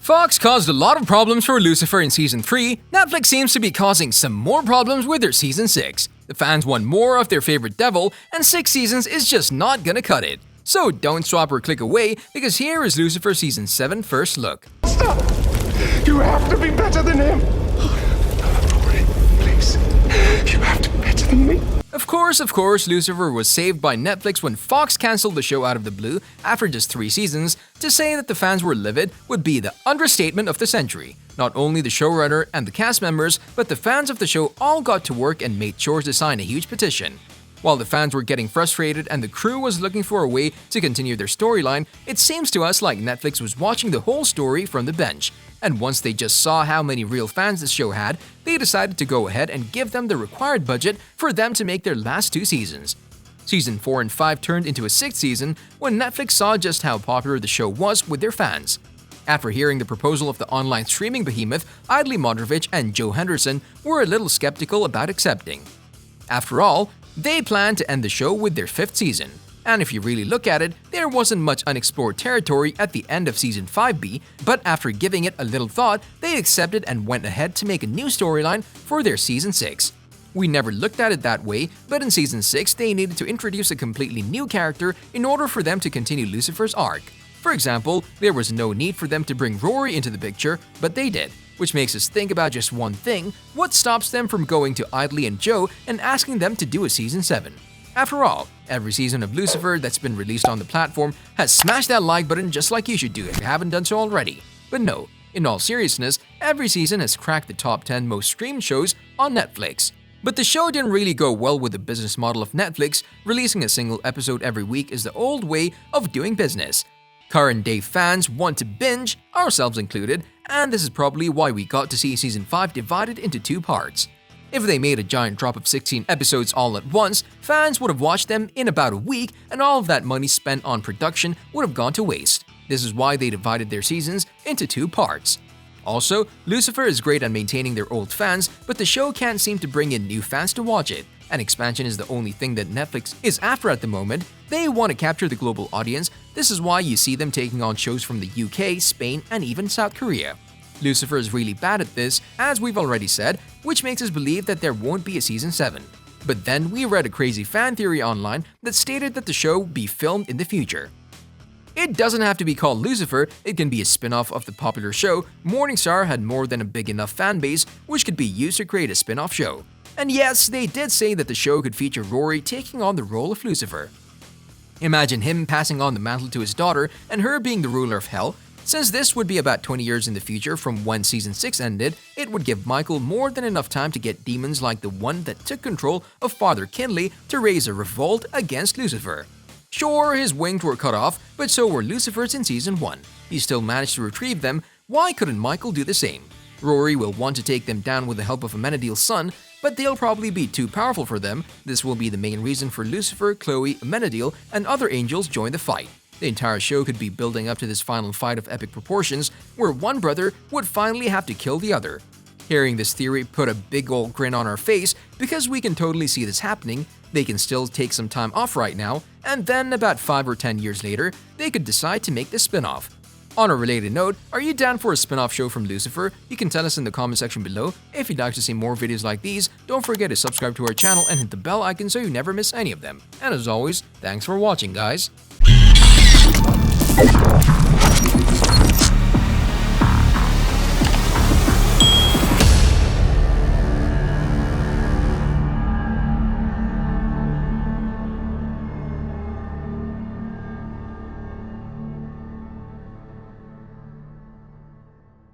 Fox caused a lot of problems for Lucifer in Season 3, Netflix seems to be causing some more problems with their Season 6. The fans want more of their favorite devil, and 6 seasons is just not gonna cut it. So don't swap or click away, because here is Lucifer Season 7 first look. Stop! You have to be better than him! Rory, please. You have to be better than me. Of course, Lucifer was saved by Netflix when Fox cancelled the show out of the blue after just 3 seasons. To say that the fans were livid would be the understatement of the century. Not only the showrunner and the cast members, but the fans of the show all got to work and made sure to sign a huge petition. While the fans were getting frustrated and the crew was looking for a way to continue their storyline, it seems to us like Netflix was watching the whole story from the bench. And once they just saw how many real fans this show had, they decided to go ahead and give them the required budget for them to make their last 2 seasons. Season 4 and 5 turned into a 6th season when Netflix saw just how popular the show was with their fans. After hearing the proposal of the online streaming behemoth, Idley Modrovich and Joe Henderson were a little skeptical about accepting. After all, they planned to end the show with their 5th season. And if you really look at it, there wasn't much unexplored territory at the end of Season 5B, but after giving it a little thought, they accepted and went ahead to make a new storyline for their Season 6. We never looked at it that way, but in Season 6 they needed to introduce a completely new character in order for them to continue Lucifer's arc. For example, there was no need for them to bring Rory into the picture, but they did. Which makes us think about just one thing: what stops them from going to Idley and Joe and asking them to do a Season 7? After all, every season of Lucifer that's been released on the platform has smashed that like button just like you should do if you haven't done so already. But no, in all seriousness, every season has cracked the top 10 most streamed shows on Netflix. But the show didn't really go well with the business model of Netflix. Releasing a single episode every week is the old way of doing business. Current day fans want to binge, ourselves included, and this is probably why we got to see Season 5 divided into 2 parts. If they made a giant drop of 16 episodes all at once, fans would have watched them in about a week, and all of that money spent on production would have gone to waste. This is why they divided their seasons into 2 parts. Also, Lucifer is great at maintaining their old fans, but the show can't seem to bring in new fans to watch it, and expansion is the only thing that Netflix is after at the moment. They want to capture the global audience. This is why you see them taking on shows from the UK, Spain, and even South Korea. Lucifer is really bad at this, as we've already said, which makes us believe that there won't be a Season 7. But then we read a crazy fan theory online that stated that the show be filmed in the future. It doesn't have to be called Lucifer, it can be a spin-off of the popular show. Morningstar had more than a big enough fan base which could be used to create a spin-off show. And yes, they did say that the show could feature Rory taking on the role of Lucifer. Imagine him passing on the mantle to his daughter and her being the ruler of hell. Since this would be about 20 years in the future from when Season 6 ended, it would give Michael more than enough time to get demons like the one that took control of Father Kinley to raise a revolt against Lucifer. Sure, his wings were cut off, but so were Lucifer's in Season 1. He still managed to retrieve them. Why couldn't Michael do the same? Rory will want to take them down with the help of Amenadiel's son, but they'll probably be too powerful for them. This will be the main reason for Lucifer, Chloe, Amenadiel, and other angels join the fight. The entire show could be building up to this final fight of epic proportions, where one brother would finally have to kill the other. Hearing this theory put a big old grin on our face, because we can totally see this happening. They can still take some time off right now, and then about 5 or 10 years later, they could decide to make the spin-off. On a related note, are you down for a spin-off show from Lucifer? You can tell us in the comment section below. If you'd like to see more videos like these, don't forget to subscribe to our channel and hit the bell icon so you never miss any of them. And as always, thanks for watching, guys.